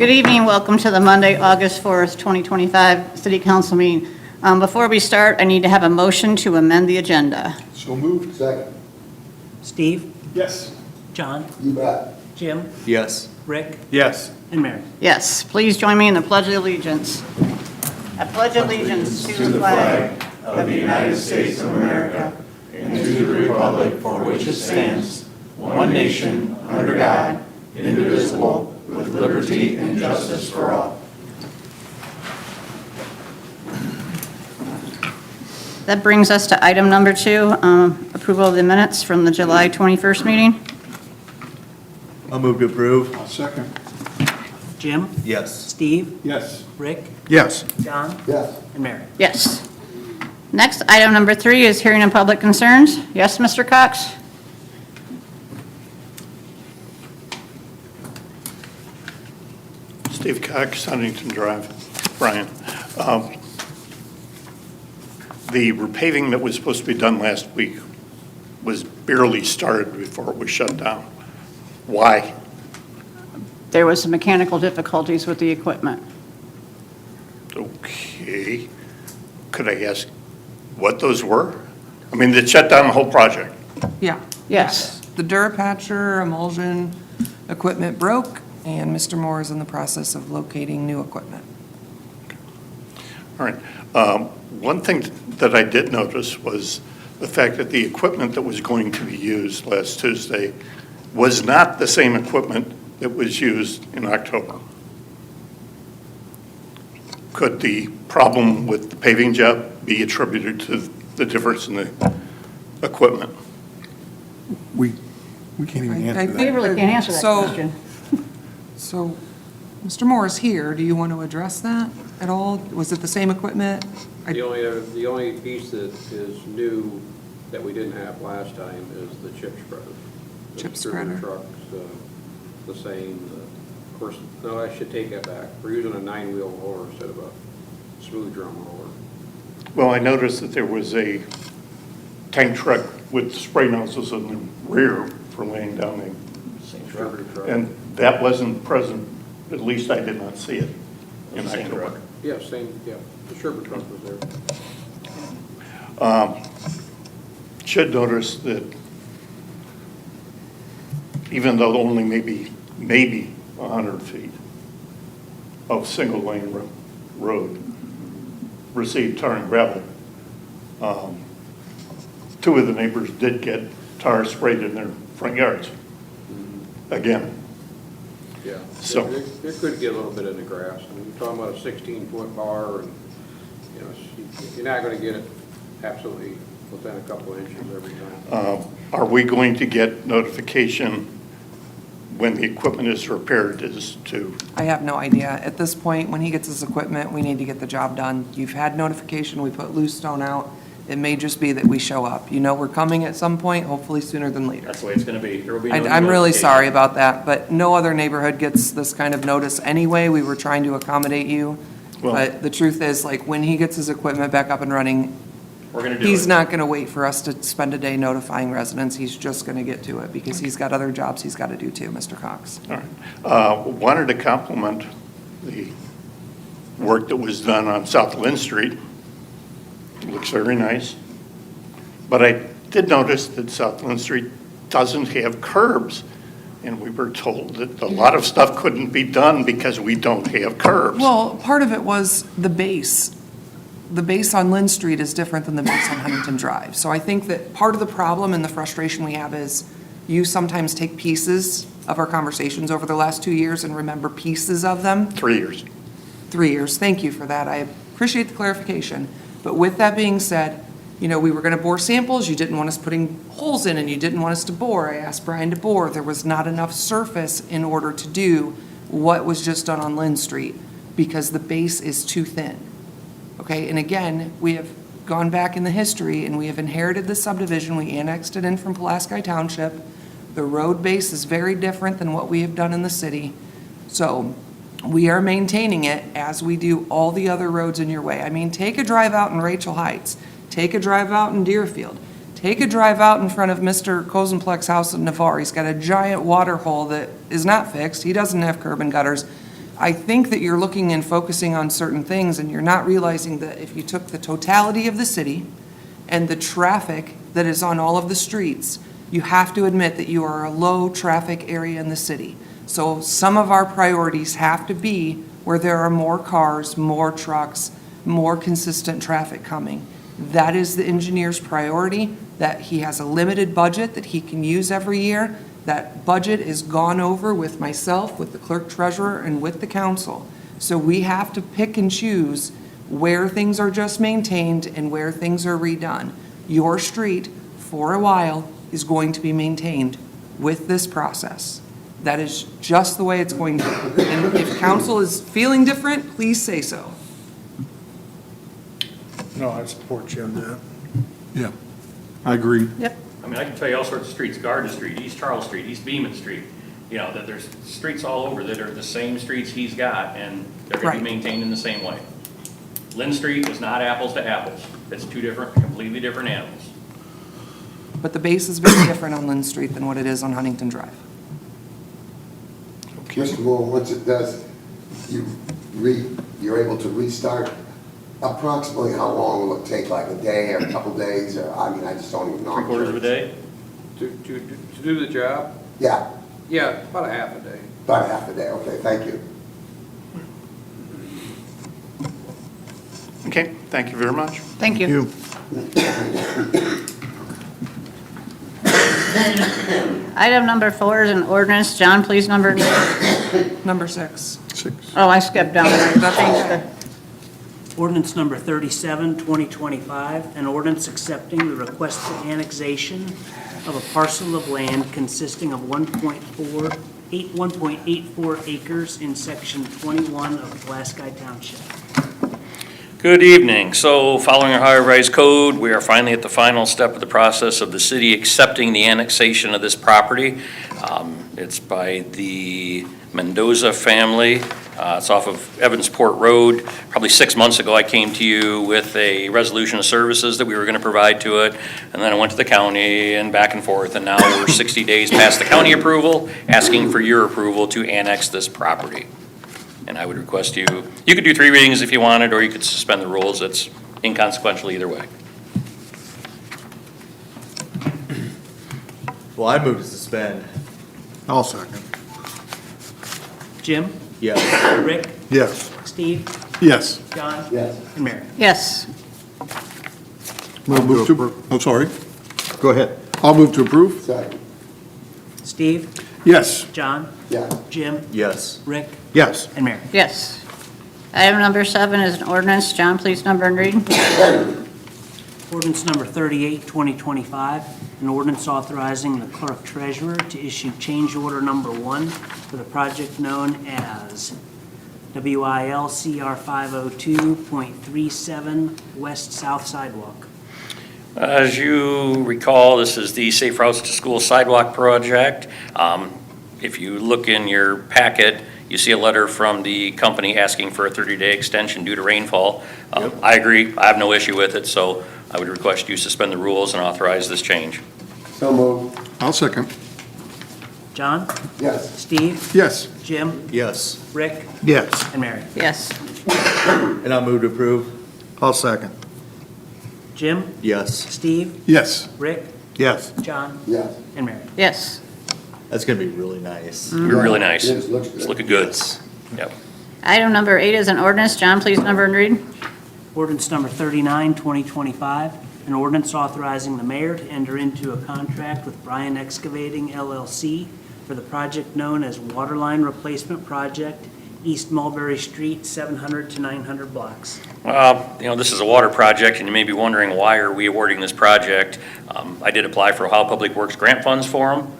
Good evening. Welcome to the Monday, August 4th, 2025 City Council meeting. Before we start, I need to have a motion to amend the agenda. So moved. Second. Steve, Yes. John, You bet. Jim, Yes. Rick, Yes. and Mary. Yes, please join me in the Pledge of Allegiance. I pledge allegiance to the flag of the United States of America and to the republic for which it stands, one nation, under God, indivisible, with liberty and justice for all. That brings us to item number 2, approval of the minutes from the July 21st meeting. I'll move to approve. Second. Jim, Yes. Steve, Yes. Rick, Yes. John, Yes. and Mary. Yes. Next, item number 3 is hearing and public concerns. Yes, Mr. Cox? Steve Cox, Huntington Drive, Bryan. The repaving that was supposed to be done last week was barely started before it was shut down. Why? There was some mechanical difficulties with the equipment. Okay. Could I ask what those were? I mean, they shut down the whole project. Yeah. Yes. The Durapatcher emulsion equipment broke, and Mr. Moore is in the process of locating new equipment. All right. One thing that I did notice was the fact that the equipment that was going to be used last Tuesday was not the same equipment that was used in October. Could the problem with the paving job be attributed to the difference in the equipment? We can't even I answer think- that. We really can't answer that So- question. So, Mr. Moore is here. Do you want to address that at all? Was it the same equipment? The only piece that is new that we didn't have last time is the chip spreader. The Chip extruder spreader. Truck's the same. Of course, no, I should take that back. We're using a 9-wheel roller instead of a smooth drum roller. Well, I noticed that there was a tank truck with spray nozzles in the rear for laying down the, Rotary truck. and that wasn't present, at least I did not see it in Same October. truck. Yeah, same, yeah. The Sherburne truck was there. Should notice that even though only maybe 100 feet of single lane road received tar and gravel, 2 of the neighbors did get tar sprayed in their front yards. Again, Yeah. So- It could get a little bit in the grass. I mean, you're talking about a 16-foot bar, and, you know, you're not going to get it absolutely within a couple of inches every time. are we going to get notification when the equipment is repaired as to, I have no idea. At this point, when he gets his equipment, we need to get the job done. You've had notification, we put loose stone out. It may just be that we show up. You know, we're coming at some point, hopefully sooner than later. That's the way it's going to be. There will be no I'm really notification. sorry about that, but no other neighborhood gets this kind of notice anyway. We were trying to accommodate you. Well- But the truth is, like, when he gets his equipment back up and running, We're going to do it. he's not going to wait for us to spend a day notifying residents. He's just going to get to it because he's got other jobs he's got to do too, Mr. Cox. all right. Wanted to compliment the work that was done on South Lynn Street. It looks very nice. But I did notice that South Lynn Street doesn't have curbs. And we were told that a lot of stuff couldn't be done because we don't have curbs. Well, part of it was the base. The base on Lynn Street is different than the base on Huntington Drive. So I think that part of the problem and the frustration we have is you sometimes take pieces of our conversations over the last 2 years and remember pieces of them. 3 years. 3 years. Thank you for that. I appreciate the clarification. But with that being said, you know, we were going to bore samples. You didn't want us putting holes in and you didn't want us to bore. I asked Bryan to bore. There was not enough surface in order to do what was just done on Lynn Street because the base is too thin. Okay, and again, we have gone back in the history and we have inherited the subdivision. We annexed it in from Pulaski Township. The road base is very different than what we have done in the city. So we are maintaining it as we do all the other roads in your way. I mean, take a drive out in Rachel Heights. Take a drive out in Deerfield. Take a drive out in front of Mr. Kozenplek's house in Navarre. He's got a giant water hole that is not fixed. He doesn't have curb and gutters. I think that you're looking and focusing on certain things, and you're not realizing that if you took the totality of the city and the traffic that is on all of the streets, you have to admit that you are a low-traffic area in the city. So some of our priorities have to be where there are more cars, more trucks, more consistent traffic coming. That is the engineer's priority, that he has a limited budget that he can use every year. That budget is gone over with myself, with the clerk treasurer, and with the council. So we have to pick and choose where things are just maintained and where things are redone. Your street, for a while, is going to be maintained with this process. That is just the way it's going to be. And if council is feeling different, please say so. No, I support you on that. Yeah, I agree. Yep. I mean, I can tell you all sorts of streets, Garden Street, East Charles Street, East Beaman Street, you know, that there's streets all over that are the same streets he's got, and they're gonna be Right. maintained in the same way. Lynn Street is not apples to apples. It's two different, completely different animals. But the base is very different on Lynn Street than what it is on Huntington Drive. Mr. Moore, once it does, you're able to restart, approximately how long will it take, like a day or a couple days, or, I mean, I just don't even know. 3/4 of a day? To do the job? Yeah, Yeah, about a half a day. about half a day, okay, thank you. Okay, thank you very much. Thank you. You. Item number 4 is an ordinance. John, please number. Number 6. 6. Oh, I skipped down there. Changed the- Ordinance number 37, 2025, an ordinance accepting the requested annexation of a parcel of land consisting of 1.84 acres in section 21 of Pulaski Township. Good evening. So following our Ohio Revised Code, we are finally at the final step of the process of the city accepting the annexation of this property. It's by the Mendoza family. It's off of Evansport Road. Probably 6 months ago, I came to you with a resolution of services that we were going to provide to it. And then I went to the county and back and forth. And now we're 60 days past the county approval, asking for your approval to annex this property. And I would request you could do 3 readings if you wanted, or you could suspend the rules. It's inconsequential either way. Well, I move to suspend. I'll second. Jim? Yes. Rick? Yes. Steve? Yes. John? Yes. And Mary? Yes. I'll move to, I'm sorry. Go ahead. I'll move to approve. Second, Steve? Yes. John? yes. Jim? Yes. Rick? Yes. And Mary? Yes. Item number 7 is an ordinance. John, please number and read. Ordinance number 38, 2025, an ordinance authorizing the clerk treasurer to issue change order number 1 for the project known as WIL CR 502.37 West South Sidewalk. As you recall, this is the Safe Routes to School Sidewalk Project. If you look in your packet, you see a letter from the company asking for a 30-day extension due to rainfall. I agree, I have no issue with it, so I would request you suspend the rules and authorize this change. So moved, I'll second. John? yes. Steve? Yes. Jim? Yes. Rick? Yes. And Mary? Yes. And I'll move to approve. I'll second. Jim? Yes. Steve? Yes. Rick? Yes. John? Yes. And Mary? Yes. That's gonna be really nice. You're really nice. Yes, looks It's good. looking good. Yep. Item number 8 is an ordinance. John, please number and read. Ordinance number 39, 2025, an ordinance authorizing the mayor to enter into a contract with Bryan Excavating LLC for the project known as Waterline Replacement Project, East Mulberry Street, 700 to 900 blocks. This is a water project, and you may be wondering, why are we awarding this project? I did apply for Ohio Public Works grant funds for them.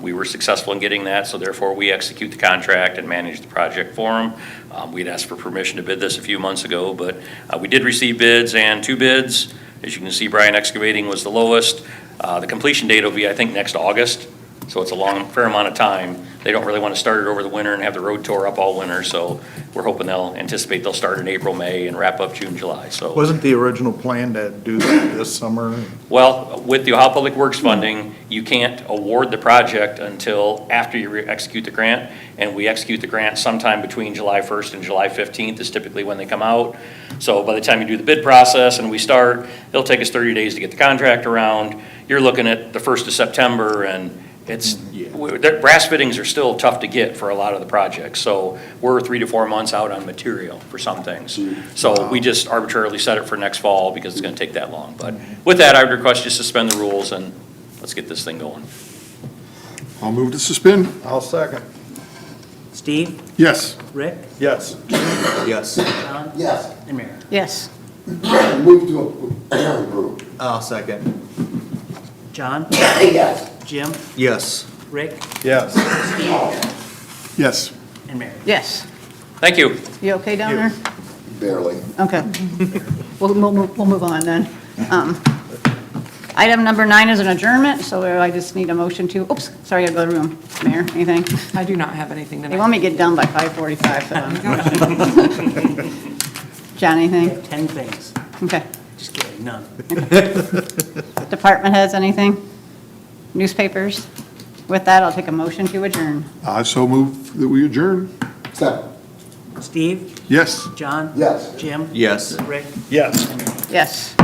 We were successful in getting that, so therefore we execute the contract and manage the project for them. We'd asked for permission to bid this a few months ago, but we did receive bids, and 2 bids. As you can see, Bryan Excavating was the lowest. The completion date will be, I think, next August. So it's a long, fair amount of time. They don't really want to start it over the winter and have the road tore up all winter, so we're hoping anticipate they'll start in April, May, and wrap up June, July, so. Wasn't the original plan to do that this summer? Well, with the Ohio Public Works funding, you can't award the project until after you execute the grant, and we execute the grant sometime between July 1st and July 15th is typically when they come out. So by the time you do the bid process and we start, it'll take us 30 days to get the contract around. You're looking at the 1st of September, and the brass fittings are still tough to get for a lot of the projects, so we're 3 to 4 months out on material for some things. So we just arbitrarily set it for next fall because it's gonna take that long. But with that, I would request you suspend the rules and let's get this thing going. I'll move to suspend. I'll second. Steve, Yes. Rick, Yes. Yes. John, Yes. and Mary. Yes. Move to approve. I'll second. John, Yes. Jim, Yes. Rick, Yes. Yes. and Mary. Yes. Thank you. You okay down there? Barely. Okay. We'll move on then. Item number 9 is an adjournment, so I just need a motion to, oops, sorry, I gotta go to the room. Mayor, anything? I do not have anything They tonight. want me to get done by 5:45, so. John, anything? 10 things. Okay. Just kidding, none. Department heads, anything? Newspapers? With that, I'll take a motion to adjourn. I so move that we adjourn. Second. Steve, Yes. John, Yes. Jim, Yes. Rick, Yes. and Mary. Yes.